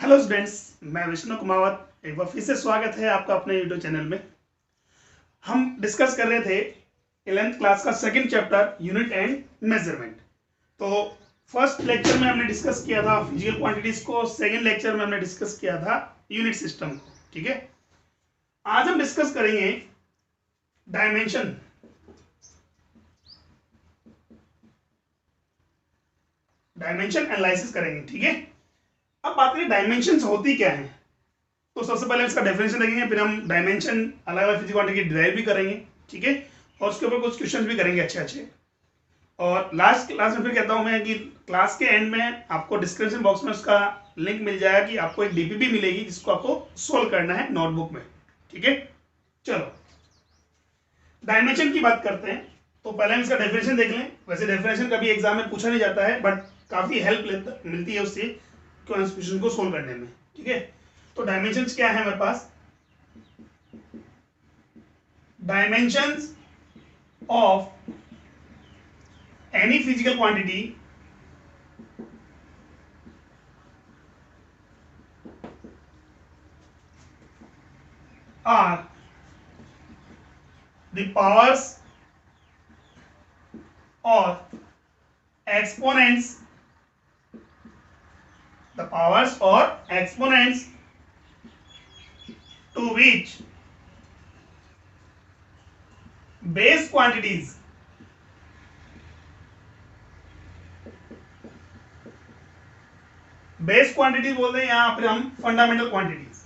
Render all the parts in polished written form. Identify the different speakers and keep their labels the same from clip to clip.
Speaker 1: Hello students, मैं विष्णु कुमावत। एक बार फिर से स्वागत है आपका अपने यूट्यूब चैनल में। हम डिस्कस कर रहे थे 11th क्लास का second chapter unit and measurement. तो फर्स्ट लेक्चर में हमने डिस्कस किया था फिजिकल क्वांटिटीज को, सेकंड लेक्चर में हमने डिस्कस किया था यूनिट सिस्टम को। ठीक है, आज हम डिस्कस करेंगे डायमेंशन। डायमेंशन एनालिसिस करेंगे। ठीक है, अब बात करें डायमेंशंस होती क्या है। तो सबसे पहले इसका डेफिनेशन देखेंगे, फिर हम डायमेंशन अलग अलग फिजिकल क्वांटिटी की डिराइव भी करेंगे। ठीक है, और उसके ऊपर कुछ क्वेश्चंस भी करेंगे अच्छे अच्छे। और लास्ट क्लास में फिर कहता हूं मैं कि क्लास के एंड में आपको डिस्क्रिप्शन बॉक्स में उसका लिंक मिल जाएगा कि आपको एक डीपीपी मिलेगी जिसको आपको सोल्व करना है नोटबुक में। ठीक है, चलो डायमेंशन की बात करते हैं। तो पहले हम इसका डेफिनेशन देख लें। वैसे डेफिनेशन कभी एग्जाम में पूछा नहीं जाता है, बट काफी हेल्प मिलती है उससे क्वेश्चन को सोल्व करने में। ठीक है, तो डायमेंशंस क्या है हमारे पास। Dimensions of any physical quantity are the powers or exponents, the powers or exponents to which base quantities base quantities बोलते हैं यहां पर हम fundamental quantities,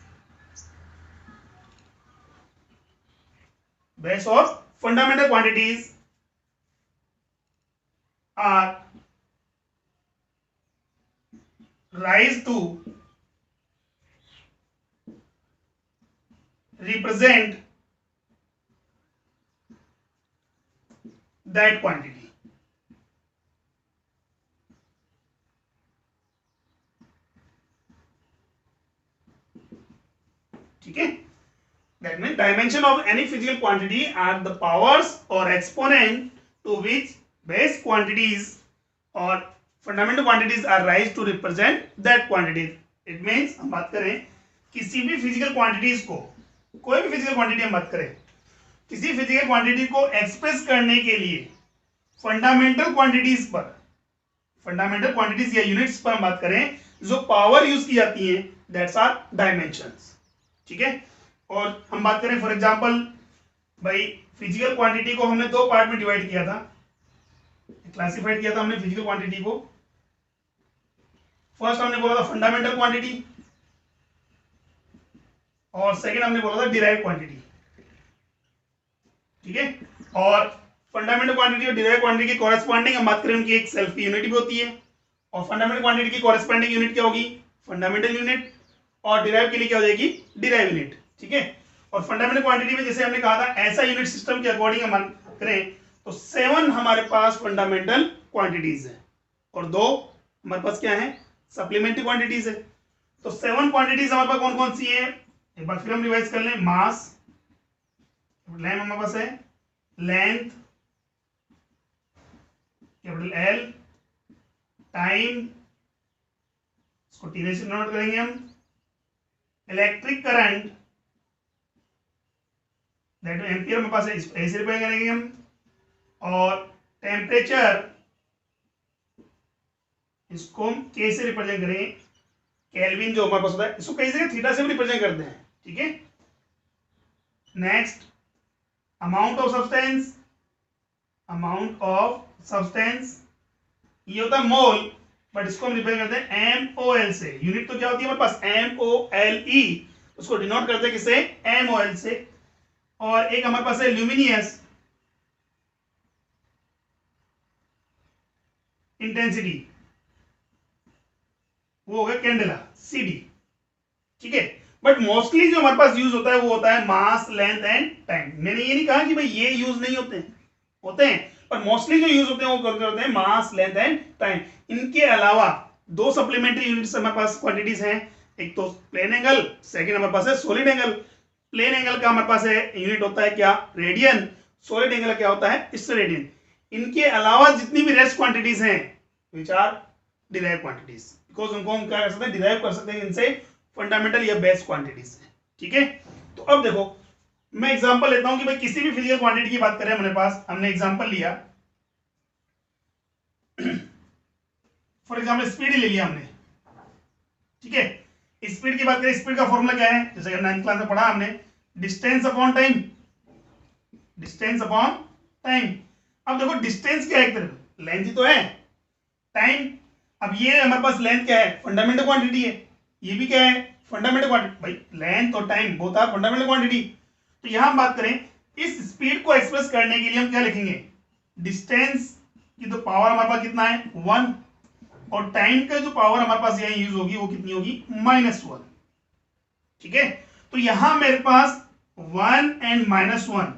Speaker 1: base of fundamental quantities are rise to represent that quantity. ठीक है, that means dimension of any physical quantity are the powers or exponent to which base quantities or fundamental quantities are raised to represent that quantity. It means हम बात करें किसी भी physical quantities को, कोई भी फिजिकल क्वांटिटी हम बात करें, किसी फिजिकल क्वांटिटी को एक्सप्रेस करने के लिए फंडामेंटल क्वांटिटीज पर, फंडामेंटल क्वांटिटीज या यूनिट्स पर हम बात करें, जो पावर यूज की जाती है, दैट्स आर डायमेंशंस। ठीक है, और हम बात करें फॉर एग्जांपल, भाई फिजिकल क्वांटिटी को हमने दो पार्ट में डिवाइड किया था, क्लासिफाइड किया था हमने फिजिकल क्वांटिटी को। फर्स्ट हमने बोला था फंडामेंटल क्वांटिटी और सेकंड हमने बोला था डिराइव क्वांटिटी। ठीक है, और फंडामेंटल क्वांटिटी और डिराइव क्वांटिटी की कॉरेस्पॉन्डिंग हम बात करें, उनकी एक सेल्फ यूनिट भी होती है। और फंडामेंटल क्वांटिटी की कॉरेस्पॉन्डिंग यूनिट क्या होगी, फंडामेंटल यूनिट, और डिराइव के लिए क्या हो जाएगी, डिराइव यूनिट। ठीक है, और फंडामेंटल क्वांटिटी में जैसे हमने कहा था ऐसा यूनिट सिस्टम के अकॉर्डिंग हम करें तो 7 हमारे पास फंडामेंटल क्वांटिटीज है और 2 हमारे पास क्या है, सप्लीमेंट्री क्वांटिटीज है। तो 7 क्वांटिटीज हमारे पास कौन कौन सी है, एक बार फिर हम रिवाइज कर लें। मास, लेंथ हमारे पास है, लेंथ कैपिटल एल, टाइम इसको टी से नोट करेंगे हम, इलेक्ट्रिक करंट दैट एम्पियर हमारे पास है, ऐसे रिप्रेजेंट करेंगे हम, और टेम्परेचर इसको हम के से रिप्रेजेंट करेंगे, केल्विन जो हमारे पास होता है, इसको कई जगह थीटा से भी रिप्रेजेंट करते हैं। ठीक है, next amount of substance, amount of substance ये होता है मोल, बट इसको हम रिप्रेजेंट करते हैं MOL से। यूनिट तो क्या होती है हमारे पास, MOLE, उसको डिनोट करते हैं किससे, MOL से। और एक हमारे पास है ल्यूमिनियस इंटेंसिटी, वो हो गया कैंडेला, CD। ठीक है, बट मोस्टली जो हमारे पास यूज होता है वो होता है मास, लेंथ एंड टाइम। मैंने ये नहीं कहा कि भाई ये यूज नहीं होते हैं, होते हैं, पर मोस्टली जो यूज होते हैं वो करते होते हैं मास, लेंथ एंड टाइम। इनके अलावा 2 सप्लीमेंट्री यूनिट्स हमारे पास क्वांटिटीज हैं, एक तो प्लेन एंगल, सेकेंड हमारे पास है सॉलिड एंगल। प्लेन एंगल का हमारे पास है यूनिट होता है क्या, रेडियन। सॉलिड एंगल क्या होता है, स्टेरेडियन। इनके अलावा जितनी भी रेस्ट क्वांटिटीज हैं which are derive quantities, because उनको हम क्या कर सकते हैं, डिराइव कर सकते हैं इनसे फंडामेंटल या बेस क्वांटिटी से। ठीक है, तो अब देखो मैं एग्जांपल लेता हूं कि भाई किसी भी फिजिकल क्वांटिटी की बात करें, हमारे पास हमने एग्जांपल लिया, फॉर एग्जांपल स्पीड ले लिया हमने। ठीक है, स्पीड की बात करें, स्पीड का फॉर्मूला क्या है, जैसे 9th क्लास में पढ़ा हमने, distance upon time, distance upon time. अब देखो डिस्टेंस क्या है, एक तरफ लेंथ ही तो है, टाइम। अब ये हमारे पास लेंथ क्या है, फंडामेंटल क्वांटिटी है, ये भी क्या है, फंडामेंटल क्वांटिटी। भाई लेंथ और time both are fundamental quantity. तो यहां हम बात करें, इस स्पीड को एक्सप्रेस करने के लिए हम क्या लिखेंगे, डिस्टेंस की तो पावर हमारे पास कितना है 1, और टाइम का जो पावर हमारे पास यहां यूज होगी वो कितनी होगी -1। ठीक है, तो यहां मेरे पास 1 एंड -1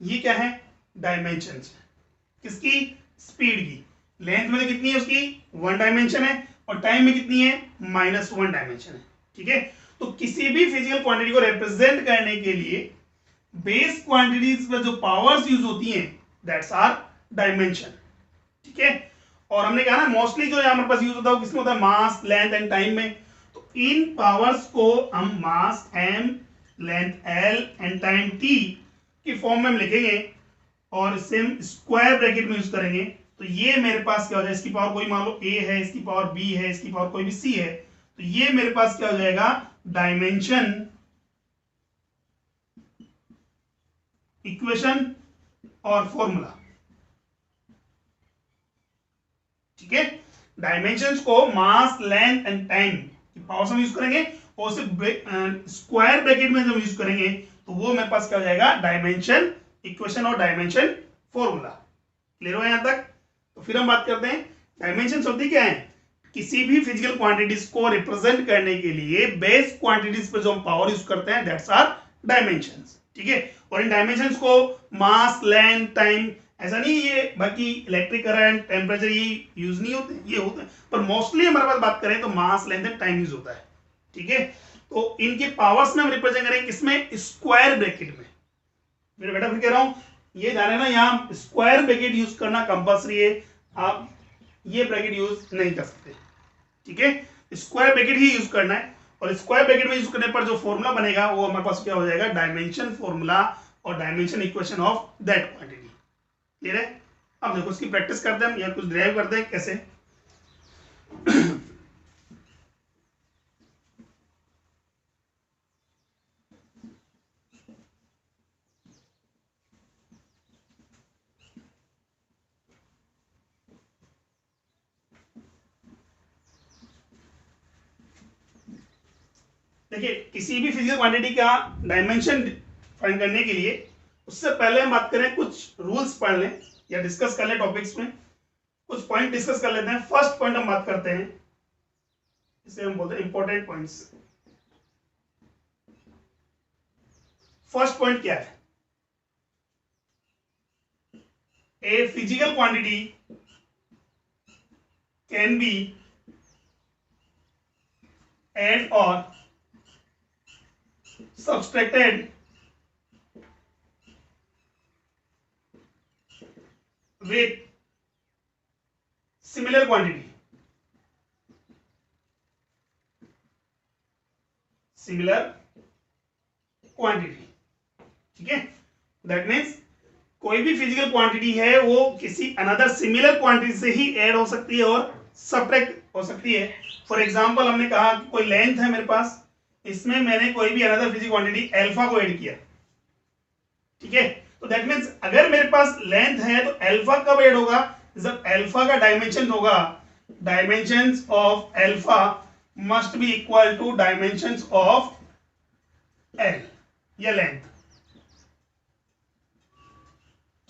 Speaker 1: ये क्या है, डायमेंशन। किसकी, स्पीड की। लेंथ में तो कितनी है उसकी 1 डायमेंशन है, और टाइम में कितनी है -1 डायमेंशन है। ठीक है, तो किसी भी फिजिकल क्वांटिटी को रिप्रेजेंट करने के लिए बेस क्वांटिटीज में जो पावर्स यूज होती हैं दैट्स आर डायमेंशन। ठीक है, और हमने कहा ना मोस्टली जो हमारे पास यूज होता है वो किसमें होता है, मास, लेंथ एंड टाइम में। तो इन पावर्स को हम मास m, length l and time t की फॉर्म में हम लिखेंगे, और इसे हम स्क्वायर ब्रैकेट में यूज करेंगे। तो ये मेरे पास क्या हो जाएगा, इसकी पावर कोई मान लो a है, इसकी पावर b है, इसकी पावर कोई भी c है, तो ये मेरे पास क्या हो जाएगा, डायमेंशन इक्वेशन और फॉर्मूला। ठीक है, डायमेंशंस को मास, लेंथ एंड टाइम की पावर से हम यूज करेंगे, और उसे स्क्वायर ब्रैकेट में जब यूज करेंगे तो वो मेरे पास क्या हो जाएगा, डायमेंशन इक्वेशन और डायमेंशन फॉर्मूला। क्लियर हो यहां तक? तो फिर हम बात करते हैं डायमेंशंस होती क्या है, किसी भी फिजिकल क्वांटिटीज को रिप्रेजेंट करने के लिए बेस क्वांटिटीज पे जो हम पावर यूज करते हैं दैट्स आर डायमेंशंस। ठीक है, और इन डायमेंशंस को मास, लेंथ, टाइम ऐसा नहीं, ये बाकी इलेक्ट्रिक करंट, टेम्परेचर ये यूज नहीं होते, ये होते हैं, पर मोस्टली हमारे पास बात करें तो मास, लेंथ एंड टाइम यूज होता है। ठीक है, तो इनके पावर्स में हम रिप्रेजेंट करेंगे किसमें, स्क्वायर ब्रैकेट में। मेरे बेटा फिर कह रहा हूं ये जाने ना, यहाँ स्क्वायर ब्रैकेट यूज करना कंपल्सरी है, आप ये ब्रैकेट यूज नहीं कर सकते। ठीक है, स्क्वायर ब्रैकेट ही यूज करना है, और स्क्वायर ब्रैकेट में यूज करने पर जो फॉर्मूला बनेगा वो हमारे पास क्या हो जाएगा, डायमेंशन फॉर्मूला और dimension equation of that quantity. Clear है? अब देखो इसकी प्रैक्टिस करते हैं हम, या कुछ ड्राइव करते हैं कैसे। देखिए किसी भी फिजिकल क्वांटिटी का डायमेंशन फाइंड करने के लिए उससे पहले हम बात करें, कुछ रूल्स पढ़ लें या डिस्कस कर लें टॉपिक्स में, कुछ पॉइंट डिस्कस कर लेते हैं। फर्स्ट पॉइंट हम बात करते हैं, इसे हम बोलते हैं इंपॉर्टेंट पॉइंट्स। फर्स्ट पॉइंट क्या है, a physical quantity can be add और subtracted with similar quantity, similar quantity। ठीक है, दैट मीन्स कोई भी फिजिकल क्वांटिटी है वो किसी अनदर सिमिलर क्वांटिटी से ही ऐड हो सकती है और सब्ट्रैक्ट हो सकती है। फॉर एग्जांपल हमने कहा कि कोई लेंथ है मेरे पास, इसमें मैंने कोई भी अनदर फिजिकल क्वांटिटी अल्फा को ऐड किया। ठीक है, तो दैट मींस अगर मेरे पास लेंथ है तो अल्फा कब ऐड होगा, जब अल्फा का डायमेंशन होगा, dimensions of alpha must be equal to dimensions of L या लेंथ।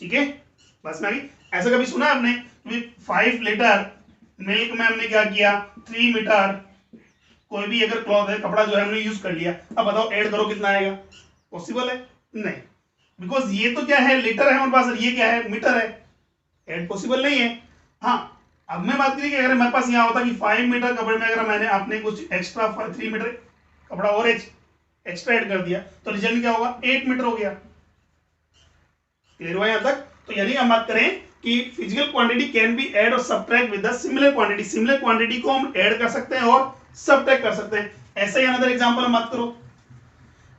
Speaker 1: ठीक है, बस में आ गई। ऐसा कभी सुना आपने 5 लीटर मिल्क में हमने क्या किया, 3 मीटर कोई भी अगर क्लॉथ है, कपड़ा जो है हमने यूज कर लिया, अब बताओ ऐड करो कितना आएगा, पॉसिबल है नहीं, बिकॉज ये तो क्या है लीटर है हमारे पास और ये क्या है मीटर है, ऐड पॉसिबल नहीं है। हाँ, अब मैं बात करी कि अगर मेरे पास यहाँ होता कि 5 मीटर कपड़े में अगर मैंने आपने कुछ एक्स्ट्रा 3 मीटर कपड़ा और एक्स्ट्रा ऐड कर दिया तो रिजल्ट क्या होगा, 8 मीटर हो गया। क्लियर हुआ यहाँ तक? तो यानी हम बात करें कि physical quantity can be add और subtract with the similar quantity, similar quantity को हम ऐड कर सकते हैं और सब्ट्रैक्ट कर सकते हैं। ऐसा ही अनदर एग्जांपल मत करो,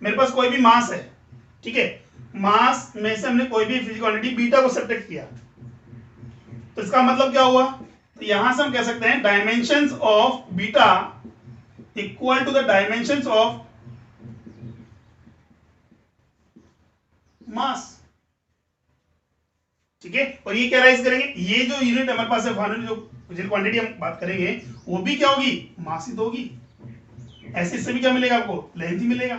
Speaker 1: मेरे पास कोई भी मास है, ठीक है, मास में से हमने कोई भी फिजिकल क्वांटिटी बीटा को सब्ट्रैक्ट किया, तो इसका मतलब क्या हुआ, तो यहां से हम कह सकते हैं dimensions of beta equal to the dimensions of mass, ठीक है। और ये क्या राइज करेंगे, ये जो यूनिट हमारे पास है फाइनल जो फिजिकल क्वांटिटी हम बात करेंगे वो भी क्या होगी, मास ही तो होगी। ऐसे इससे भी क्या मिलेगा आपको, लेंथ ही मिलेगा,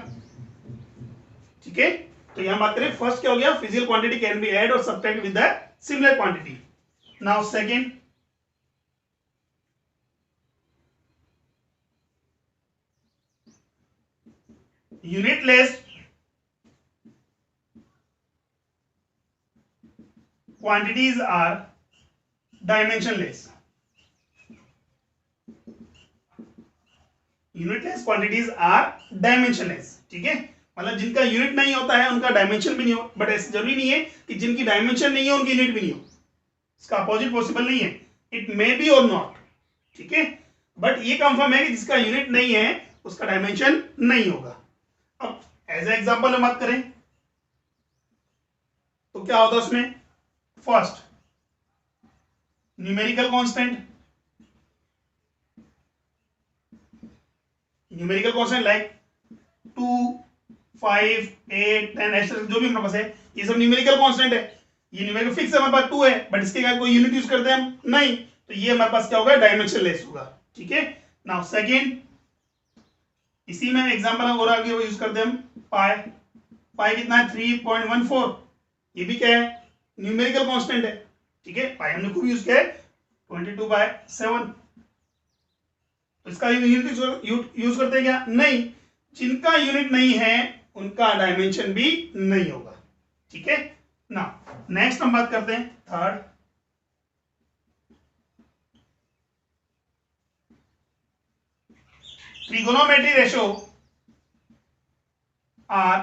Speaker 1: ठीक है। तो यहां बात करें फर्स्ट क्या हो गया, physical quantity can be add और subtract with the similar quantity. Now second, unitless quantities are dimensionless, unitless quantities are dimensionless, ठीक है, मतलब जिनका यूनिट नहीं होता है उनका डायमेंशन भी नहीं हो, बट ऐसा जरूरी नहीं है कि जिनकी डायमेंशन नहीं है उनकी यूनिट भी नहीं हो, इसका अपोजिट पॉसिबल नहीं है, इट मे बी और नॉट, ठीक है, बट ये कंफर्म है कि जिसका यूनिट नहीं है उसका डायमेंशन नहीं होगा। अब एज ए एग्जांपल हम बात करें तो क्या होता है उसमें, first numerical constant, numerical constant like 2, 5, 8, 10 ऐसे जो भी हमारे पास है ये सब न्यूमेरिकल कांस्टेंट है, ये न्यूमेरिकल फिक्स है हमारे पास 2 है, बट इसके अगर कोई यूनिट यूज करते हैं हम नहीं, तो ये हमारे पास क्या होगा, डायमेंशनलेस होगा, ठीक है। नाउ सेकंड, इसी में एग्जांपल और आगे वो यूज करते हैं हम पाई, पाई कितना है 3.14, ये भी क्या है, न्यूमेरिकल कांस्टेंट है, ठीक है, पाई हमने खूब यूज किया है 22/7, इसका यूनिट यूज करते हैं क्या, नहीं, जिनका यूनिट नहीं है उनका डायमेंशन भी नहीं होगा, ठीक है ना। नेक्स्ट हम बात करते हैं third, trigonometry ratio are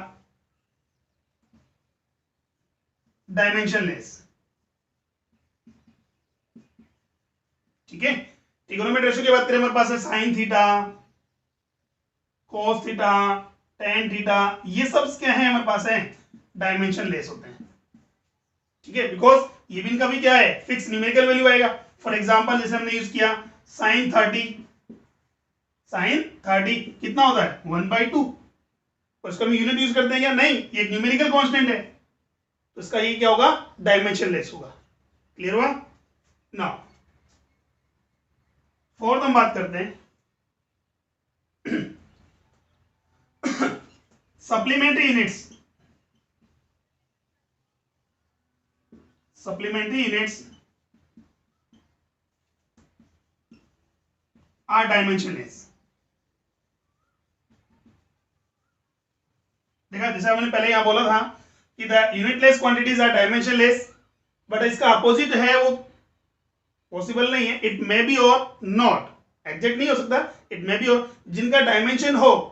Speaker 1: dimensionless, ठीक है। ट्रिगोनोमेट्री रेशो की बात करें हमारे पास है sign theta, cos theta, ten theta, ये सब क्या है हमारे पास है, डायमेंशनलेस होते हैं, ठीक है, बिकॉज ये भी इनका भी क्या है, फिक्स न्यूमेरिकल वैल्यू आएगा। फॉर एग्जांपल जैसे हमने यूज किया साइन 30, साइन 30 कितना होता है 1/2, और इसका हम यूनिट यूज करते हैं क्या, नहीं, ये एक न्यूमेरिकल कांस्टेंट है, तो इसका ये क्या होगा, डायमेंशनलेस होगा, क्लियर हुआ। नाउ फोर्थ हम बात करते हैं supplementary units, supplementary units are dimensionless. देखा, जैसे हमने पहले यहां बोला था कि the unitless quantities are dimensionless, but इसका अपोजिट है वो पॉसिबल नहीं है, इट मे बी और नॉट, एग्जैक्ट नहीं हो सकता, इट मे बी और, जिनका डायमेंशन हो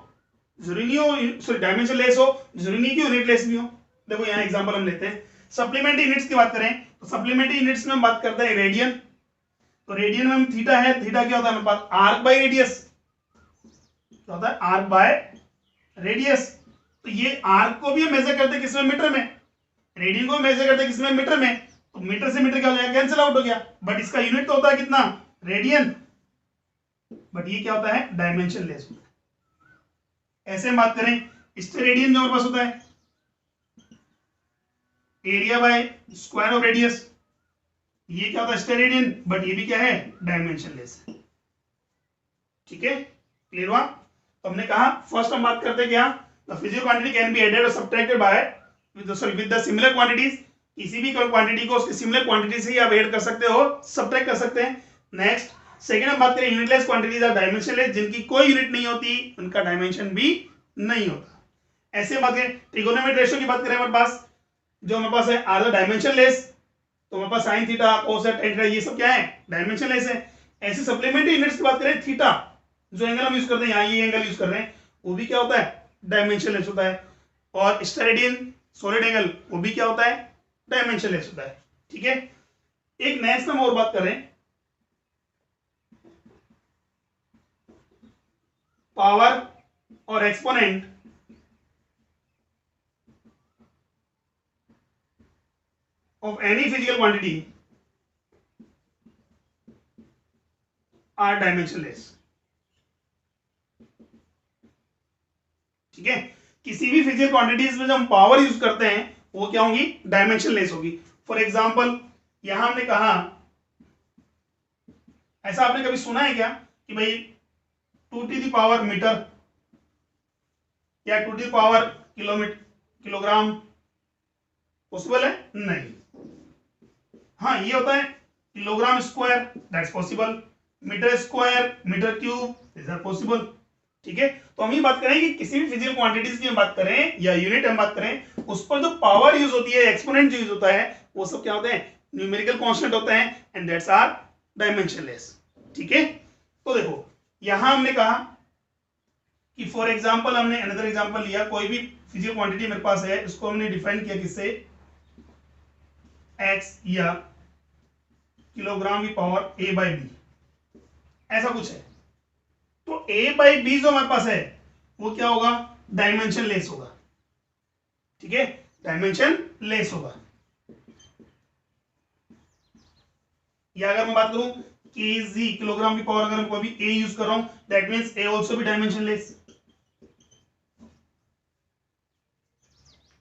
Speaker 1: जरूरी नहीं हो, सॉरी डायमेंशन लेस हो जरूरी नहीं कि यूनिटलेस भी हो। देखो यहाँ एग्जांपल हम लेते हैं, सप्लीमेंट्री यूनिट्स की बात करें तो सप्लीमेंट्री यूनिट्स में हम बात करते हैं रेडियन, तो रेडियन में हम थीटा है, थीटा क्या होता है हमारे पास, आर्क बाय रेडियस, क्या होता है, आर्क बाय रेडियस, तो ये आर्क को भी हम मेजर करते हैं किसमें, मीटर में, रेडियन को मेजर करते हैं किसमें, मीटर में, तो मीटर से मीटर क्या हो जाएगा, कैंसिल आउट हो गया, बट इसका यूनिट तो होता है कितना, रेडियन, बट ये क्या होता है, डायमेंशन लेस। ऐसे हम बात करें स्टेरेडियन जो हमारे पास होता है area bye square of radius, ये क्या होता है स्टेरेडियन, बट ये भी क्या है, डायमेंशन लेस, ठीक है, क्लियर हुआ। तो हमने कहा फर्स्ट हम बात करते हैं क्या, the physical quantity can be added और subtracted by with the similar quantities, किसी भी क्वांटिटी को उसकी सिमिलर क्वांटिटी से ही आप ऐड कर सकते हो, सब्ट्रैक्ट कर सकते हैं। नेक्स्ट सेकंड हम बात करें यूनिटलेस क्वांटिटीज आर डायमेंशनलेस, जिनकी कोई यूनिट नहीं होती उनका डायमेंशन भी नहीं होता। ऐसे बात करें ट्रिगोनोमेट्री रेशियो की बात करें हमारे पास, जो हमारे पास है आर डायमेंशनलेस, तो हमारे पास sine theta, cos tan theta ये सब क्या है, डायमेंशनलेस है। ऐसे सप्लीमेंट्री यूनिट्स की बात करें थीटा, जो एंगल हम यूज करते हैं यहाँ ये एंगल यूज कर रहे हैं, वो भी क्या होता है, डायमेंशनलेस होता है। और स्टेरेडियन सॉलिड एंगल वो भी क्या होता है, डायमेंशनलेस होता है, ठीक है। एक नेक्स्ट हम और बात करें, पावर और exponent of any physical quantity are dimensionless. ठीक है, किसी भी फिजिकल क्वांटिटीज में जो हम पावर यूज करते हैं वो क्या होंगी, डायमेंशनलेस होगी. फॉर एग्जांपल यहां हमने कहा, ऐसा आपने कभी सुना है क्या कि भाई 2 टू द पावर मीटर या 2 to the power kilogram, possible है? नहीं. हाँ, ये होता है kilogram square, that's possible. Metre square, metre cube, is are possible. ठीक है, तो हम ये बात करें कि किसी भी फिजिकल क्वांटिटीज की हम बात करें या यूनिट हम बात करें, उस पर जो पावर यूज होती है, एक्सपोनेंट जो यूज होता है, वो सब क्या होते हैं, न्यूमेरिकल कांस्टेंट होते हैं, एंड दैट्स आर डायमेंशनलेस. ठीक है, तो देखो यहां हमने कहा कि फॉर एग्जांपल हमने अनदर एग्जांपल लिया, कोई भी फिजिकल क्वांटिटी मेरे पास है, इसको हमने डिफाइन किया किससे, एक्स या किलोग्राम की पावर a बाई बी, ऐसा कुछ है. तो a बाई बी जो हमारे पास है वो क्या होगा, डायमेंशन लेस होगा. ठीक है, डायमेंशन लेस होगा. या अगर मैं बात करूं केजी, किलोग्राम की पावर, अगर मैं कोई भी a यूज कर रहा हूं, दैट मींस a आल्सो भी डायमेंशन लेस.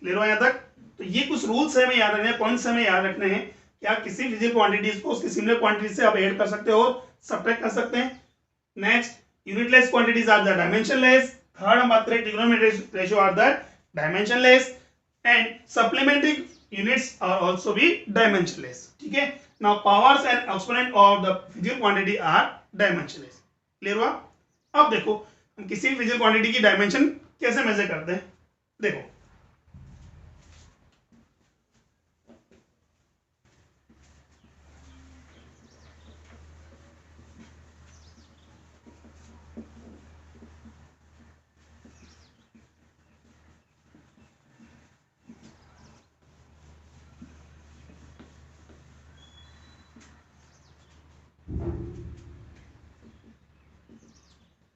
Speaker 1: क्लियर हो यहां तक? तो ये कुछ रूल्स है, हमें याद रखने हैं, पॉइंट्स हमें याद रखने हैं कि आप किसी फिजिकल क्वांटिटीज को उसकी सिमिलर क्वांटिटी से आप ऐड कर सकते हो, सब्ट्रैक्ट कर सकते हैं. Next, unitless quantities are the dimensionless. Third हम बात करें, trigonometric ratio are the dimensionless, and supplementary units are also भी डायमेंशनलेस. ठीक है, now powers and exponent of the physical quantity are dimensionless. Clear हुआ? अब देखो हम किसी फिजिकल क्वांटिटी की डायमेंशन कैसे मेजर करते हैं. देखो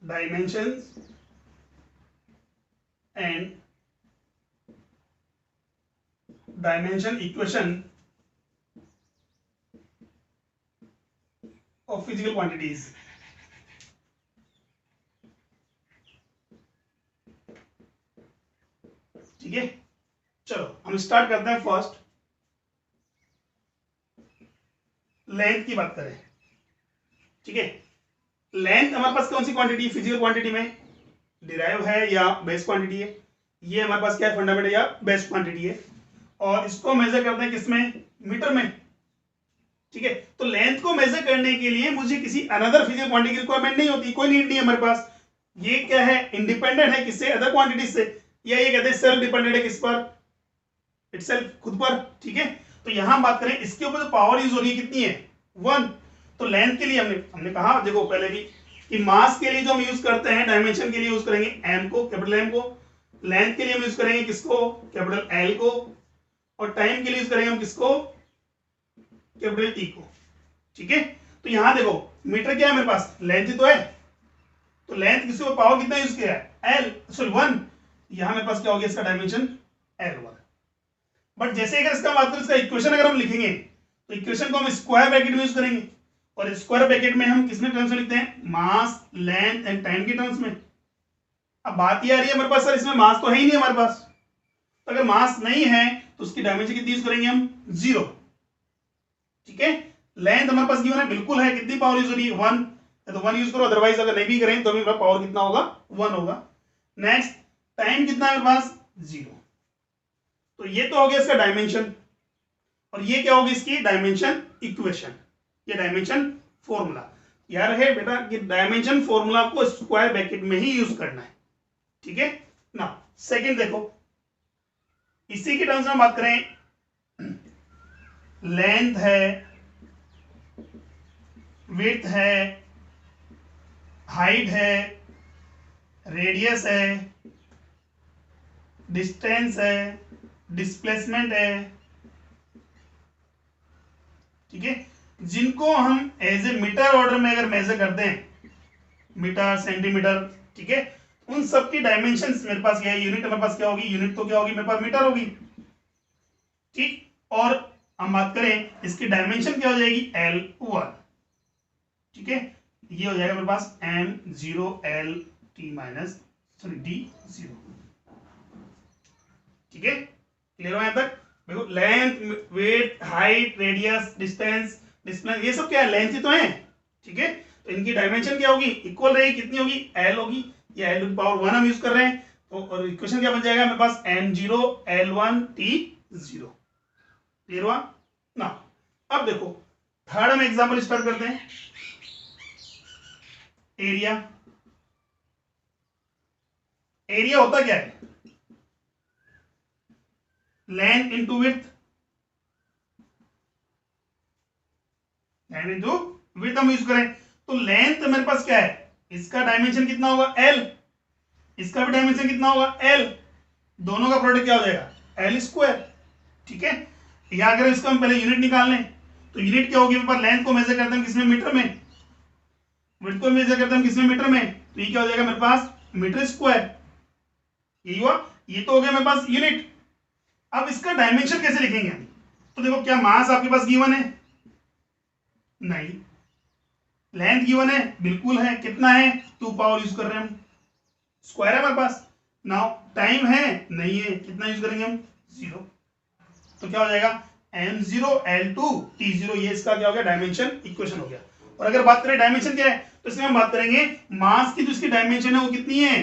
Speaker 1: dimensions and dimension equation of physical quantities. ठीक है, चलो हम स्टार्ट करते हैं. फर्स्ट लेंथ की बात करें. ठीक है, लेंथ हमारे पास कौन सी क्वांटिटी, फिजिकल क्वांटिटी में डिराइव है या बेस क्वांटिटी है? ये हमारे पास क्या है, फंडामेंटल या बेस क्वांटिटी है, और इसको मेजर करते हैं किसमें, मीटर में. ठीक है, तो लेंथ को मेजर करने के लिए मुझे किसी अनदर फिजिकल क्वांटिटी की रिक्वायरमेंट नहीं होती, कोई नीड नहीं है हमारे पास. ये क्या है, इंडिपेंडेंट है किससे, अदर क्वांटिटी से, या ये कहते हैं सेल्फ डिपेंडेंट है किस पर, इटसेल्फ, खुद पर. ठीक है, तो यहां बात करें इसके ऊपर जो पावर यूज हो रही है कितनी है, 1. तो लेंथ के लिए हमने कहा, देखो पहले भी कि मास के लिए जो हम यूज करते हैं, डायमेंशन के लिए यूज करेंगे एम को, कैपिटल एम को. लेंथ के लिए हम यूज करेंगे किसको, कैपिटल एल को. और टाइम के लिए यूज करेंगे हम किसको, कैपिटल टी को. ठीक है, तो यहां देखो मीटर क्या है मेरे पास, लेंथ ही तो है, तो लेंथ किसी को पावर कितना यूज किया है, एल, सॉरी 1. यहां मेरे पास क्या हो गया, इसका डायमेंशन L1. बट जैसे अगर इसका बात करें, इसका इक्वेशन अगर हम लिखेंगे तो इक्वेशन को हम स्क्वायर ब्रैकेट में यूज करेंगे, और स्क्वायर ब्रैकेट में हम किसमें टर्म्स में लिखते हैं, मास, लेंथ एंड टाइम की टर्म्स में. अब बात ये आ रही है हमारे पास, सर इसमें मास तो है ही नहीं हमारे पास, तो अगर मास नहीं है तो उसकी डायमेंशन कितनी यूज करेंगे हम, 0. ठीक है, लेंथ हमारे पास गिवन है, बिल्कुल है, कितनी पावर यूज हो रही है, 1, तो 1 यूज करो, अदरवाइज अगर नहीं भी करें तो हमारा पावर कितना होगा, 1 होगा. नेक्स्ट, टाइम कितना है मेरे पास, 0. तो ये तो हो गया इसका डायमेंशन, और ये क्या होगी इसकी डायमेंशन इक्वेशन, ये डायमेंशन फॉर्मूला. यार है बेटा कि डायमेंशन फॉर्मूला को स्क्वायर ब्रैकेट में ही यूज करना है. ठीक है ना. सेकंड देखो, इसी के टर्म्स में बात करें, लेंथ है, विड्थ है, हाइट है, रेडियस है, डिस्टेंस है, डिस्प्लेसमेंट है. ठीक है, जिनको हम एज ए मीटर ऑर्डर में अगर मेजर करते हैं, मीटर, सेंटीमीटर, ठीक है, उन सब की डायमेंशंस मेरे पास क्या है, यूनिट मेरे पास क्या होगी, यूनिट तो क्या होगी मेरे पास मीटर होगी, ठीक। और हम बात करें इसकी डायमेंशन क्या हो जाएगी, L1, ठीक है, ये हो जाएगा मेरे पास M0 L T minus D0, ठीक है, क्लियर हो यहां तक। देखो length, weight, height, radius, distance, distance, ये सब क्या है, लेंथ ही तो है, ठीक है। तो इनकी डायमेंशन क्या होगी, इक्वल रहेगी, कितनी होगी, L होगी, या L पावर 1 हम यूज कर रहे हैं, तो और इक्वेशन क्या बन जाएगा मेरे पास, M0 L1 T0, क्लियर हुआ ना। अब देखो थर्ड हम एग्जांपल स्टार्ट करते हैं, एरिया। एरिया होता क्या है, length into width, length into width हम यूज करें, तो लेंथ मेरे पास क्या है, इसका डायमेंशन कितना होगा L, इसका भी डायमेंशन कितना होगा L, दोनों का प्रोडक्ट क्या हो जाएगा L स्क्वायर, ठीक है। या अगर इसका हम पहले यूनिट निकाल लें, तो यूनिट क्या होगी मेरे पास, लेंथ को मेजर करते हैं किसमें, मीटर में, विड्थ को मेजर करते हैं किसमें, मीटर में, तो ये क्या हो जाएगा मेरे पास मीटर स्क्वायर, यही हुआ, ये तो हो गया मेरे पास यूनिट। अब इसका डायमेंशन कैसे लिखेंगे हम, तो देखो क्या मास आपके पास गिवन है, नहीं, लेंथ गिवन है, बिल्कुल है, कितना है, 2 पावर यूज कर रहे हैं हम, स्क्वायर है हमारे पास, नाउ टाइम है, नहीं है, कितना यूज करेंगे हम, 0, तो क्या हो जाएगा M0 L2 T0, ये इसका क्या हो गया, डायमेंशन इक्वेशन हो गया। और अगर बात करें डायमेंशन क्या है, तो इसमें हम बात करेंगे मास की जो इसकी डायमेंशन है वो कितनी है,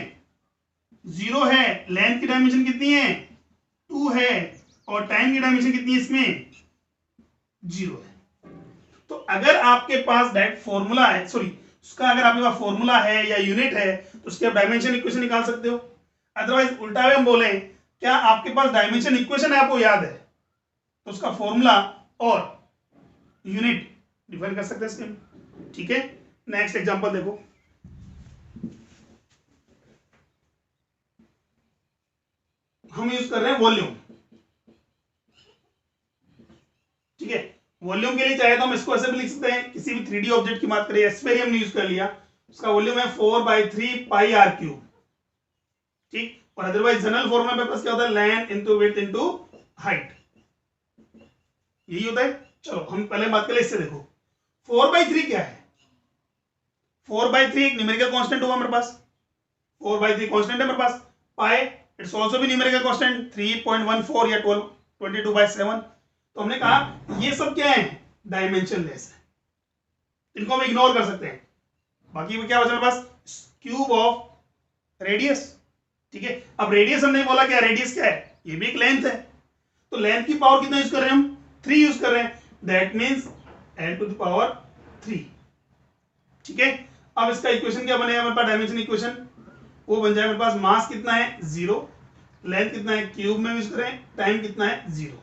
Speaker 1: 0 है, लेंथ की डायमेंशन कितनी है, 2 है, और टाइम की डायमेंशन कितनी है इसमें, 0 है। तो अगर आपके पास डायरेक्ट फॉर्मूला है, सॉरी उसका अगर आपके पास फॉर्मूला है या यूनिट है, तो उसके आप डायमेंशन इक्वेशन निकाल सकते हो। अदरवाइज उल्टा वे हम बोले, क्या आपके पास डायमेंशन इक्वेशन है, आपको याद है, तो उसका फॉर्मूला और यूनिट डिफाइन कर सकते हैं इसमें, ठीक है। नेक्स्ट एग्जांपल देखो, हम यूज कर रहे हैं वॉल्यूम, ठीक है। वॉल्यूम के लिए चाहे तो हम इसको ऐसे भी लिख सकते हैं, किसी भी 3D ऑब्जेक्ट की बात करें, एस्फेरियम ने यूज कर लिया, उसका वॉल्यूम है 4/3 पाई r3, ठीक। और अदरवाइज जनरल फॉर्मूला में पास क्या होता है, length into width into height, यही होता है। चलो हम पहले बात करें इससे, देखो 4/3 क्या है, 4/3 एक न्यूमेरिकल कांस्टेंट होगा मेरे पास, 4/3 कांस्टेंट है मेरे पास, पाई इट्स आल्सो भी न्यूमेरिकल कांस्टेंट 3.14 या 22/7, तो हमने कहा ये सब क्या है, डायमेंशनलेस है, इनको हम इग्नोर कर सकते हैं, बाकी क्या बचा मेरे पास, क्यूब ऑफ रेडियस, ठीक है। अब रेडियस हमने बोला क्या, रेडियस क्या है, ये भी एक लेंथ है, तो लेंथ की पावर कितना यूज कर रहे हैं हम, 3 यूज कर रहे हैं, दैट मींस L⁻3, ठीक है। अब इसका इक्वेशन क्या बनेगा मेरे पास, डायमेंशन इक्वेशन वो बन जाए मेरे पास, मास कितना है 0, लेंथ कितना है क्यूब में यूज करें, टाइम कितना है 0,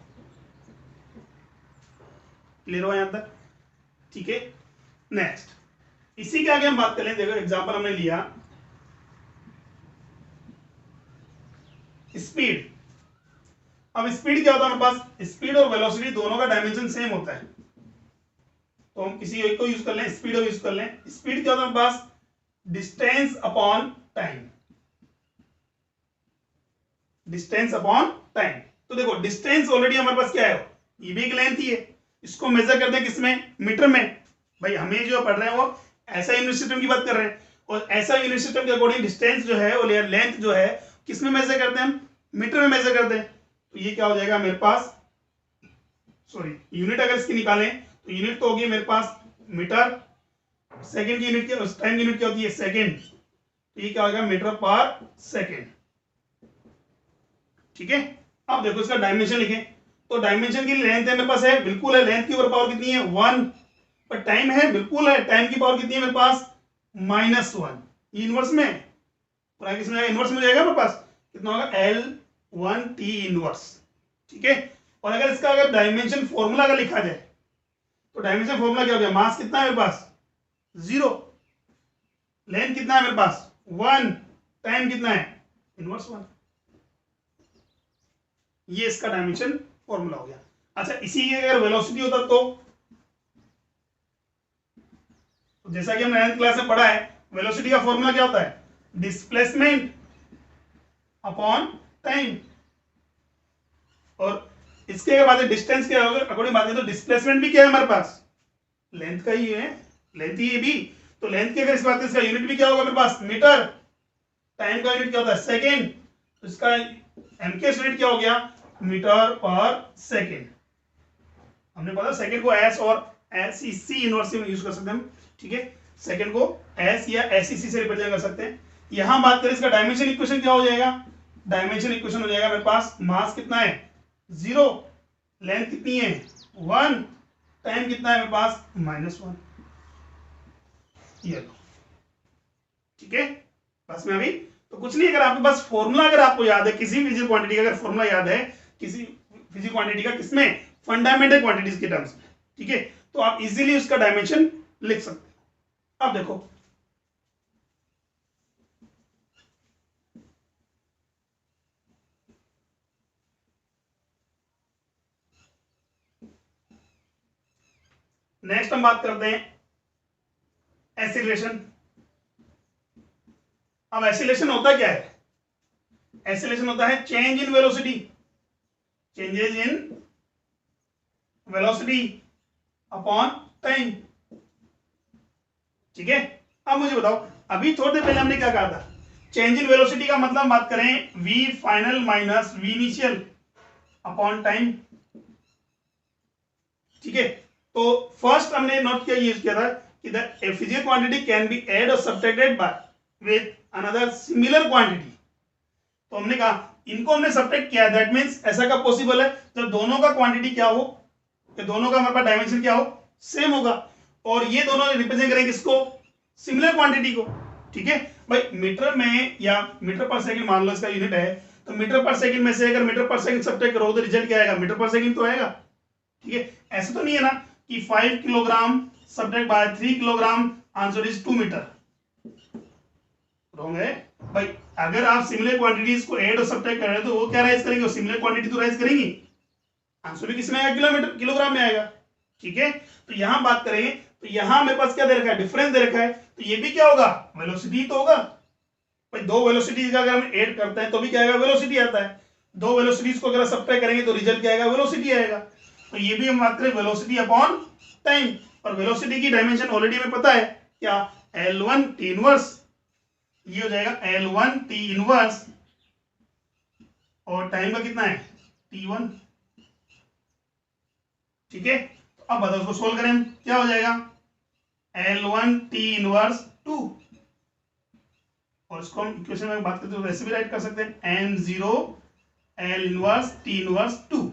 Speaker 1: क्लियर हो यहां तक, ठीक है। नेक्स्ट इसी के आगे हम बात कर लें, देखो एग्जांपल हमने लिया स्पीड। अब स्पीड क्या होता है हमारे पास, स्पीड और वेलोसिटी दोनों का डायमेंशन सेम होता है, तो हम किसी एक को यूज कर लें, स्पीड यूज कर लें। स्पीड क्या होता है हमारे पास, distance upon time, distance upon time. तो देखो डिस्टेंस ऑलरेडी हमारे पास क्या है, ये भी एक लेंथ ही है, इसको मेजर करते हैं किसमें, मीटर में, भाई हमें जो पढ़ रहे हैं वो ऐसा यूनिट सिस्टम की बात कर रहे हैं, और ऐसा यूनिट सिस्टम के अकॉर्डिंग डिस्टेंस जो है, वो लेंथ जो है किसमें मेजर करते हैं हम, मीटर में मेजर करते हैं। तो ये क्या हो जाएगा मेरे पास, सॉरी यूनिट अगर इसकी निकालें तो यूनिट तो होगी मेरे पास मीटर, सेकंड की यूनिट क्या, टाइम की यूनिट क्या होती है, सेकंड, तो ये क्या होगा मीटर पर सेकंड, ठीक है। अब देखो इसका डायमेंशन लिखें, तो डायमेंशन की लेंथ है मेरे पास है, बिल्कुल है, लेंथ की पावर कितनी है 1, पर टाइम है, बिल्कुल है, टाइम की पावर कितनी है मेरे पास -1, ये इनवर्स में, और आगे इसमें इनवर्स में जाएगा मेरे पास कितना होगा L1T इनवर्स, ठीक है। और अगर इसका अगर डायमेंशन फॉर्मूला अगर लिखा जाए, तो डायमेंशन फॉर्मूला क्या हो गया, मास कितना है मेरे पास 0, लेंथ कितना है मेरे पास 1, टाइम कितना है इनवर्स 1, ये इसका डायमेंशन फॉर्मूला हो गया। अच्छा इसी की अगर वेलोसिटी होता तो तो जैसा कि हमने 9th क्लास में पढ़ा है, वेलोसिटी का फॉर्मूला क्या होता है, डिस्प्लेसमेंट अपॉन टाइम। और इसके अगर बात डिस्टेंस के अकॉर्डिंग बात करें तो डिस्प्लेसमेंट भी क्या है हमारे पास, लेंथ का ही है, लेंथ ही है भी। तो लेंथ की अगर इस बात में इसका यूनिट भी क्या होगा मेरे पास, मीटर। टाइम का यूनिट क्या होता है, सेकेंड। तो इसका एमकेएस यूनिट क्या हो गया, मीटर पर सेकेंड। हमने पता सेकेंड को एस और एसईसी इनवर्स में यूज कर सकते हैं हम, ठीक है। सेकेंड को एस या एसईसी से रिप्रेजेंट कर सकते हैं। यहां बात करें इसका डायमेंशन इक्वेशन क्या हो जाएगा, डायमेंशन इक्वेशन हो जाएगा मेरे पास, मास कितना है 0, लेंथ कितनी है 1, टाइम कितना है मेरे पास -1। ये लो, ठीक है। बस में अभी तो कुछ नहीं, अगर आपके पास फॉर्मूला अगर आपको याद है, किसी फिजिकल क्वांटिटी का अगर फॉर्मूला याद है, किसी फिजिकल क्वांटिटी का, किसमें, फंडामेंटल क्वांटिटीज के टर्म्स में, ठीक है, तो आप इजीली उसका डायमेंशन लिख सकते हैं। अब देखो नेक्स्ट हम बात करते हैं एक्सीलरेशन। अब एक्सीलरेशन होता क्या है, एक्सीलरेशन होता है change in velocity, changes in velocity upon time, ठीक है। अब मुझे बताओ, अभी थोड़ी देर पहले हमने क्या कहा था, चेंज इन वेलोसिटी का मतलब बात करें v final minus v initial upon time, ठीक है। तो फर्स्ट हमने नोट किया, यूज किया था कि the physical quantity can be add और subtracted by with another similar quantity. तो हमने कहा इनको हमने सब्ट्रैक्ट किया, दैट मींस ऐसा कब पॉसिबल है, जब दोनों का क्वांटिटी क्या हो, कि दोनों का हमारे पास डायमेंशन क्या हो, सेम होगा, और ये दोनों रिप्रेजेंट करेंगे किसको, सिमिलर क्वांटिटी को, ठीक है। भाई मीटर में या मीटर पर सेकंड मान लो इसका यूनिट है, तो मीटर पर सेकंड में से अगर मीटर पर सेकंड सब्ट्रैक्ट करो तो रिजल्ट क्या आएगा, मीटर पर सेकंड तो आएगा, ठीक है। ऐसा तो नहीं है ना कि 5 kilogram subtract by 3 kilogram, answer is 2 metre, wrong है भाई। अगर आप सिमिलर क्वांटिटीज को ऐड और सब्ट्रैक्ट कर रहे हो तो वो क्या राइज करेंगे, वो सिमिलर क्वांटिटी तो राइज करेंगी, आंसर भी किसमें आएगा, किलोमीटर किलोग्राम में आएगा, ठीक है। तो यहां बात करें तो यहां मेरे पास क्या दे रखा है, डिफरेंस दे रखा है, तो ये भी क्या होगा, वेलोसिटी तो होगा भाई। दो वेलोसिटीज का अगर हम ऐड करते हैं तो भी क्या आएगा, वेलोसिटी आता है। दो वेलोसिटीज को अगर सब्ट्रैक्ट करेंगे तो रिजल्ट क्या आएगा, वेलोसिटी आएगा। तो ये भी हम बात करें वेलोसिटी अपॉन टाइम, और वेलोसिटी की डायमेंशन ऑलरेडी हमें पता है क्या, L1 T इनवर्स, ये हो जाएगा L1 T इनवर्स, और टाइम का कितना है T1, ठीक है। तो अब बताओ उसको सोल्व करें, क्या हो जाएगा L1 T इनवर्स 2, और इसको हम इक्वेशन में बात करते हैं तो ऐसे भी राइट कर सकते हैं N0 L inverse T inverse 2,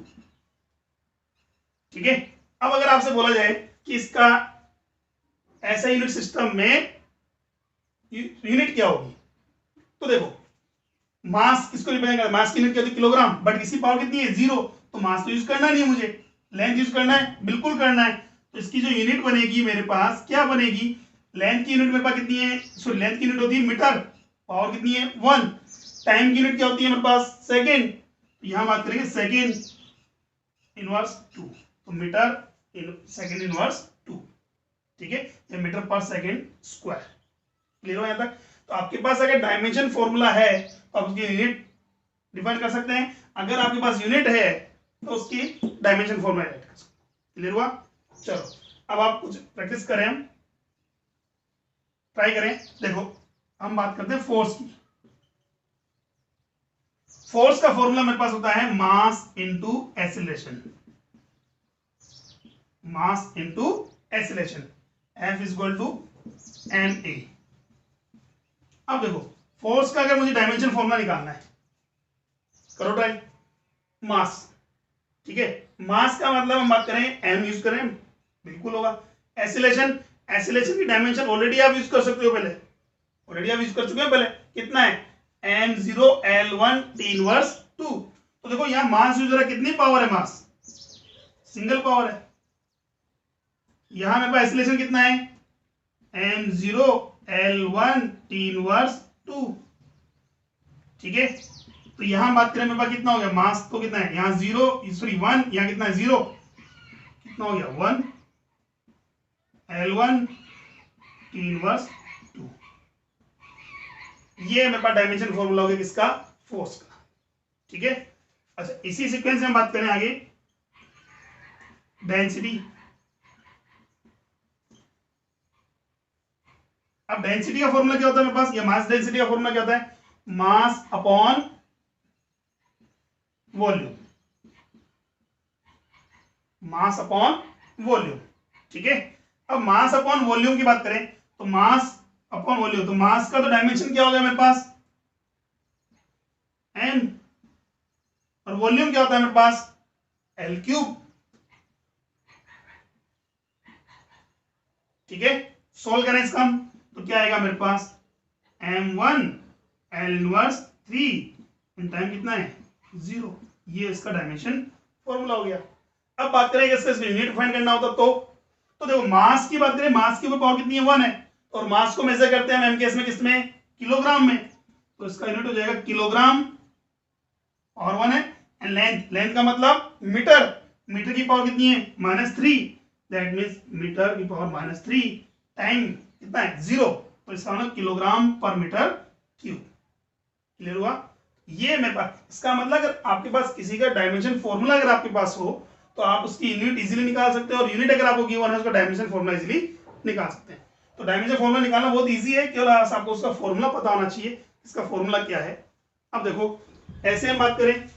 Speaker 1: ठीक है। अब अगर आपसे बोला जाए कि इसका ऐसा यूनिट सिस्टम में यूनिट क्या होगी, तो देखो मास किसको रिप्रेजेंट करता है, मास की यूनिट क्या होती है, किलोग्राम, बट इसी पावर कितनी है 0, तो मास तो यूज करना नहीं है मुझे, लेंथ यूज करना है, बिल्कुल करना है। तो इसकी जो यूनिट बनेगी मेरे पास क्या बनेगी, लेंथ की यूनिट मेरे पास कितनी है, सॉरी लेंथ की यूनिट होती है मीटर, पावर कितनी है 1, टाइम की यूनिट क्या होती है मेरे पास सेकेंड, तो यहां बात करेंगे सेकेंड इनवर्स 2, तो मीटर सेकेंड इनवर्स 2, ठीक है, ये मीटर पर सेकेंड स्क्वायर, क्लियर हो यहां तक। तो आपके पास अगर डायमेंशन फॉर्मूला है तो आप उसकी यूनिट डिफाइन कर सकते हैं, अगर आपके पास यूनिट है तो उसकी डायमेंशन फॉर्मूला राइट कर सकते हैं, क्लियर हुआ। चलो अब आप कुछ प्रैक्टिस करें, हम ट्राई करें। देखो हम बात करते हैं फोर्स की। फोर्स का फॉर्मूला मेरे पास होता है mass into acceleration, mass into acceleration, F is equal to ma। अब देखो फोर्स का अगर मुझे डायमेंशन फॉर्मूला निकालना है, करो ट्राई, मास, ठीक है, मास का मतलब हम बात करें m यूज करें, बिल्कुल होगा। एक्सीलरेशन, एक्सीलरेशन की डायमेंशन ऑलरेडी आप यूज कर सकते हो, पहले ऑलरेडी आप यूज कर चुके हो, पहले कितना है m0 L1 T इनवर्स 2। तो देखो यहां मास यूज हो रहा है, कितनी पावर है, मास सिंगल पावर है। यहां मेरे पास एक्सीलरेशन कितना है m0 L1 T इनवर्स 2, ठीक है। तो यहां बात करें मेरे पास कितना हो गया, मास तो कितना है यहां 0, सॉरी 1, यहां कितना है 0, कितना हो गया 1 L1 T T इनवर्स 2। ये मेरे पास डायमेंशन फॉर्मूला हो गया किसका, फोर्स का। ठीक है, अच्छा इसी सीक्वेंस में हम बात करें आगे डेंसिटी। अब डेंसिटी का फॉर्मूला क्या होता है मेरे पास, या मास डेंसिटी का फॉर्मूला क्या होता है, mass upon volume, mass upon volume. ठीक है, अब मास अपॉन वॉल्यूम की बात करें तो मास अपॉन वॉल्यूम, तो मास का तो डायमेंशन क्या हो गया मेरे पास m, और वॉल्यूम क्या होता है मेरे पास L क्यूब। ठीक है, सोल्व करें इसका हम, तो क्या आएगा मेरे पास m1 L इनवर्स 3 टाइम कितना है 0। ये इसका डायमेंशन फॉर्मूला हो गया। अब बात करें इसका यूनिट फाइंड करना होता तो देखो मास की बात करें, मास की ऊपर पावर कितनी है 1 है, और मास को मेजर करते हैं एम केस में किसमें, किलोग्राम में, तो इसका यूनिट हो जाएगा किलोग्राम, और 1 है, एंड लेंथ, लेंथ का मतलब मीटर, मीटर की पावर कितनी है -3, दैट मींस मीटर की पावर -3 टाइम कितना है 0, तो इसका मतलब किलोग्राम पर मीटर क्यूब। क्लियर हुआ। ये मेरे पास, इसका मतलब अगर आपके पास किसी का डायमेंशन फॉर्मूला अगर आपके पास हो तो आप उसकी यूनिट इजीली निकाल सकते हैं, और यूनिट अगर आपको गिवन है उसका डायमेंशन फॉर्मूला इजीली निकाल सकते हैं। तो डायमेंशन फॉर्मूला निकालना बहुत इजी है, केवल आपको उसका फॉर्मूला पता होना चाहिए, इसका फॉर्मूला क्या है। अब देखो ऐसे हम बात करें,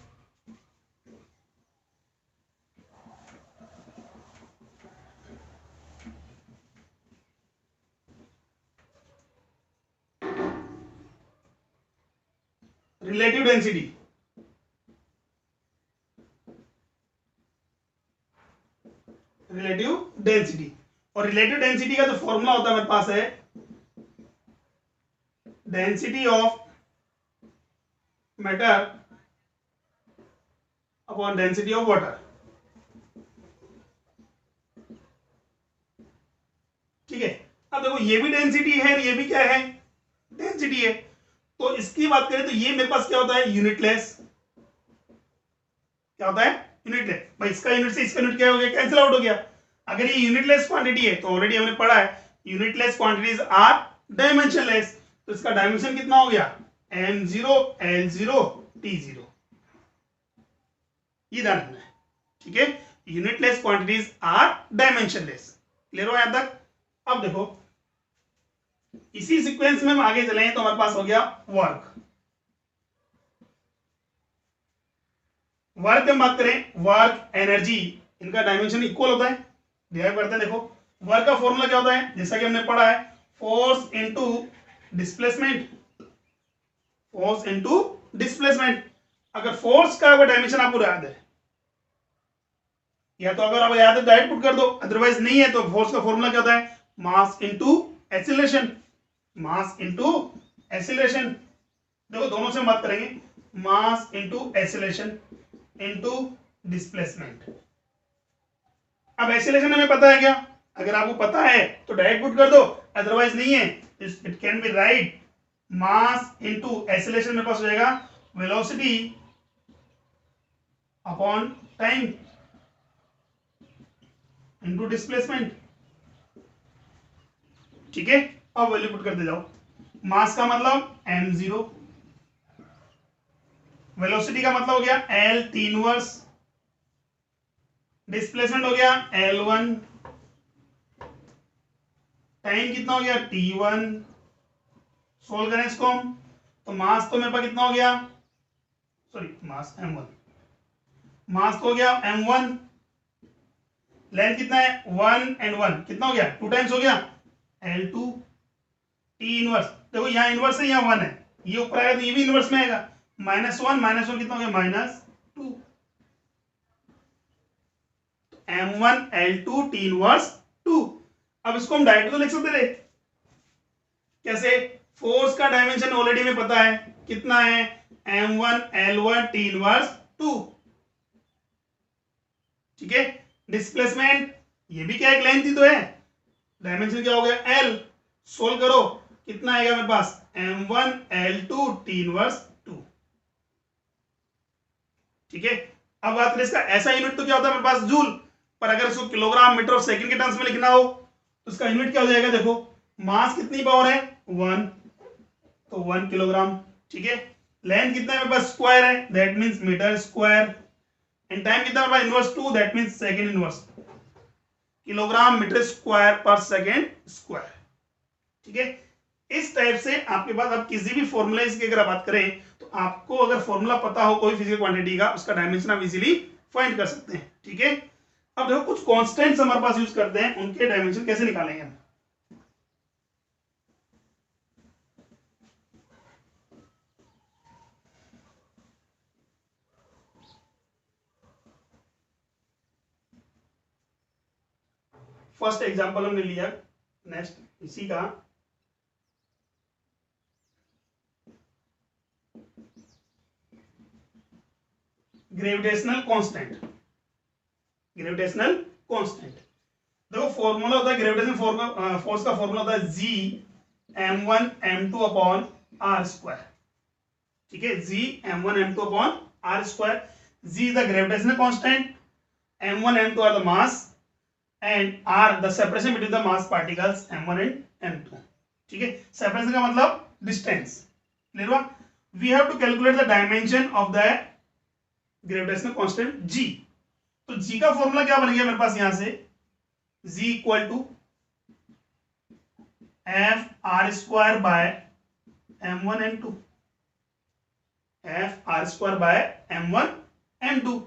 Speaker 1: रिलेटिव डेंसिटी, रिलेटिव डेंसिटी, और रिलेटिव डेंसिटी का जो फॉर्मूला होता है मेरे पास है density of matter upon density of water. ठीक है, अब देखो ये भी डेंसिटी है, ये भी क्या है डेंसिटी है, तो इसकी बात करें तो ये मेरे पास क्या होता है यूनिटलेस, क्या होता है यूनिटलेस। भाई इसका यूनिट से इसका यूनिट क्या हो गया, कैंसिल आउट हो गया। अगर ये यूनिटलेस क्वांटिटी है तो ऑलरेडी हमने पढ़ा है यूनिटलेस क्वांटिटीज आर डायमेंशनलेस, तो इसका डायमेंशन कितना हो गया m0 l0 t0, ये ध्यान रखना है। ठीक है, unitless quantities are dimensionless. Clear हो यहां तक। अब देखो इसी सीक्वेंस में हम आगे चले तो हमारे पास हो गया वर्क। वर्क हम बात करें, वर्क एनर्जी इनका डायमेंशन इक्वल होता है, डिवाइड करते हैं। देखो वर्क का फॉर्मूला क्या होता है, जैसा कि हमने पढ़ा है force into displacement, force into displacement. अगर फोर्स का अगर डायमेंशन आपको याद है, या तो अगर आप याद है डायरेक्ट पुट कर दो, अदरवाइज नहीं है तो फोर्स का फॉर्मूला क्या होता है mass into acceleration, mass into acceleration. देखो दोनों से हम बात करेंगे, मास इनटू एक्सीलरेशन इनटू डिस्प्लेसमेंट। अब एक्सीलरेशन हमें पता है क्या, अगर आपको पता है तो डायरेक्ट पुट कर दो, अदरवाइज नहीं है it can be right mass into acceleration, मेरे पास हो जाएगा velocity upon time into displacement. ठीक है, अब वैल्यू पुट करते जाओ, मास का मतलब m0, वेलोसिटी का मतलब हो गया l t इनवर्स, डिस्प्लेसमेंट हो गया l1, टाइम कितना हो गया t1। सोल्व करें इसको हम, तो मास तो मेरे पास कितना हो गया, सॉरी मास m1, मास तो हो गया m1, लेंथ कितना है 1 एंड 1 कितना हो गया 2 टाइम्स हो गया l2, t इनवर्स, देखो यहाँ इनवर्स है यहाँ 1 है, ये ऊपर आएगा तो ये भी इनवर्स में आएगा, -1 कितना हो गया -2, m1 l2 t इनवर्स 2। अब इसको हम डायरेक्ट तो लिख सकते थे, कैसे, फोर्स का डायमेंशन ऑलरेडी में पता है कितना है m1 l1 t इनवर्स 2। ठीक है, डिस्प्लेसमेंट ये भी क्या एक लेंथ ही तो है, डायमेंशन क्या हो गया l, सोल्व करो कितना आएगा मेरे पास m1 l2 t इनवर्स 2। ठीक है, अब बात करें इसका ऐसा यूनिट तो क्या होता है मेरे पास जूल, पर अगर इसको किलोग्राम मीटर और सेकंड के टर्म्स में लिखना हो तो इसका यूनिट क्या हो जाएगा, देखो मास कितनी पावर है 1, तो 1 किलोग्राम, ठीक है। लेंथ कितना है मेरे पास स्क्वायर है, that means metre square, and time कितना मेरे पास inverse 2, that means second inverse, kilogram metre square per second square, ठीक है। इस टाइप से आपके पास अब किसी भी फॉर्मूला की अगर बात करें तो आपको अगर फॉर्मूला पता हो कोई फिजिकल क्वांटिटी का, उसका डायमेंशन आप इजीली फाइंड कर सकते हैं, ठीक है। अब देखो कुछ कांस्टेंट्स हमारे पास यूज करते हैं, उनके डायमेंशन कैसे निकालेंगे हम। फर्स्ट एग्जांपल हमने लिया, नेक्स्ट इसी का ग्रेविटेशनल कांस्टेंट, ग्रेविटेशनल कांस्टेंट। देखो फॉर्मूला होता है ग्रेविटेशन फोर्स का फॉर्मूला होता है G m1 m2 upon r square, ठीक है। G m1 m2 upon r square. G is the gravitational constant, m1 m2 are the mass and r the separation between the mass particles m1 and m2, ठीक है। Separation का मतलब distance, clear हुआ। We have to calculate the dimension of the gravitational constant G। तो G का formula क्या बन गया मेरे पास यहां से, G equal to F R square by m1 m2, F R square by m1 m2।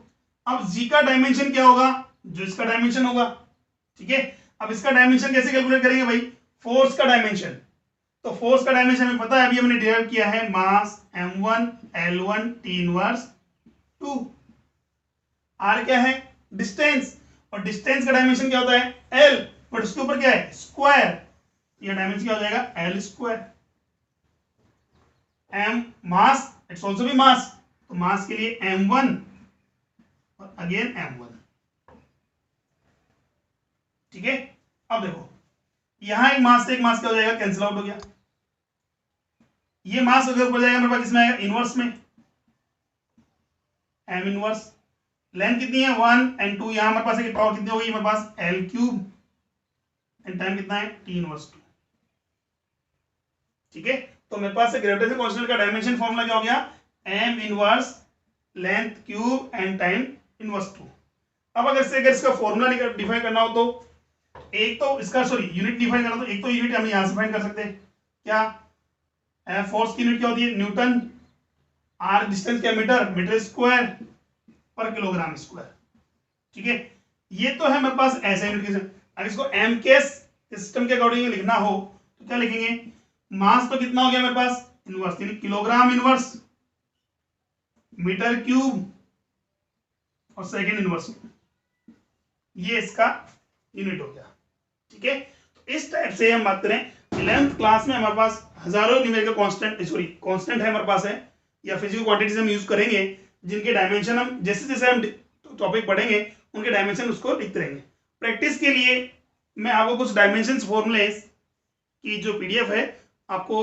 Speaker 1: अब G का डायमेंशन क्या होगा, जो इसका डायमेंशन होगा, ठीक है। अब इसका डायमेंशन कैसे कैलकुलेट करेंगे भाई, फोर्स का डायमेंशन। तो फोर्स का डायमेंशन हमें पता है, अभी हमने डिराइव किया है, मास m1 L1 T inverse 2, r क्या है डिस्टेंस, और डिस्टेंस का डायमेंशन क्या होता है l, बट उसके ऊपर क्या है स्क्वायर, ये डायमेंशन क्या हो जाएगा l square. m mass, it's also भी मास, तो मास के लिए m1 और अगेन m1, ठीक है। अब देखो यहां एक मास से एक मास क्या हो जाएगा, कैंसिल आउट हो गया। ये मास अगर ऊपर जाएगा मेरे पास किसमें आएगा, इनवर्स में, m इनवर्स। लेंथ कितनी है 1 एंड 2, यहां हमारे पास एक पावर कितनी होगी हमारे पास l क्यूब, एंड टाइम कितना है t इनवर्स 2, ठीक है। तो मेरे पास ग्रेविटेशनल कांस्टेंट का डायमेंशन फॉर्मूला क्या हो गया, m inverse length cube and time inverse 2। अब अगर इसका फॉर्मूला डिफाइन करना हो तो एक तो इसका यूनिट डिफाइन करना, तो एक तो यूनिट हम यहां से फाइंड कर सकते हैं, क्या फोर्स की यूनिट क्या होती है न्यूटन, आर डिस्टेंस क्या मीटर, मीटर स्क्वायर पर किलोग्राम स्क्वायर, ठीक है। ये तो है मेरे पास ऐसा यूनिट। अगर इसको एम के सिस्टम के अकॉर्डिंग लिखना हो तो क्या लिखेंगे, मास तो कितना हो गया मेरे पास इनवर्स, यानी किलोग्राम इनवर्स मीटर क्यूब और सेकेंड इनवर्स, ये इसका यूनिट हो गया, ठीक है। तो इस टाइप से हम बात करें 11th क्लास में हमारे पास हजारों न्यूमेरिकल कांस्टेंट है हमारे पास है, या फिजिकल क्वांटिटीज हम यूज करेंगे, जिनके डायमेंशन हम जैसे जैसे हम टॉपिक पढ़ेंगे उनके डायमेंशन उसको लिखते रहेंगे। प्रैक्टिस के लिए मैं आपको कुछ डायमेंशन फॉर्मूले की जो पीडीएफ है आपको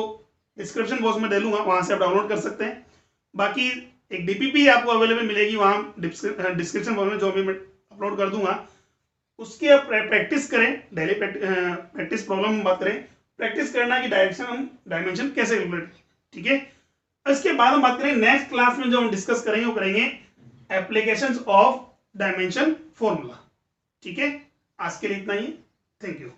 Speaker 1: डिस्क्रिप्शन बॉक्स में दे दूंगा, वहां से आप डाउनलोड कर सकते हैं। बाकी एक डीपीपी आपको अवेलेबल मिलेगी वहां डिस्क्रिप्शन बॉक्स में, जो भी मैं अपलोड कर दूंगा, उसकी आप प्रैक्टिस करें, डेली प्रैक्टिस प्रॉब्लम हम बात करें, प्रैक्टिस करना कि डायमेंशन कैसे कैलकुलेट, ठीक है। इसके बाद हम बात करें नेक्स्ट क्लास में जो हम डिस्कस करेंगे वो करेंगे एप्लीकेशंस ऑफ डायमेंशन फॉर्मूला, ठीक है। आज के लिए इतना ही, थैंक यू।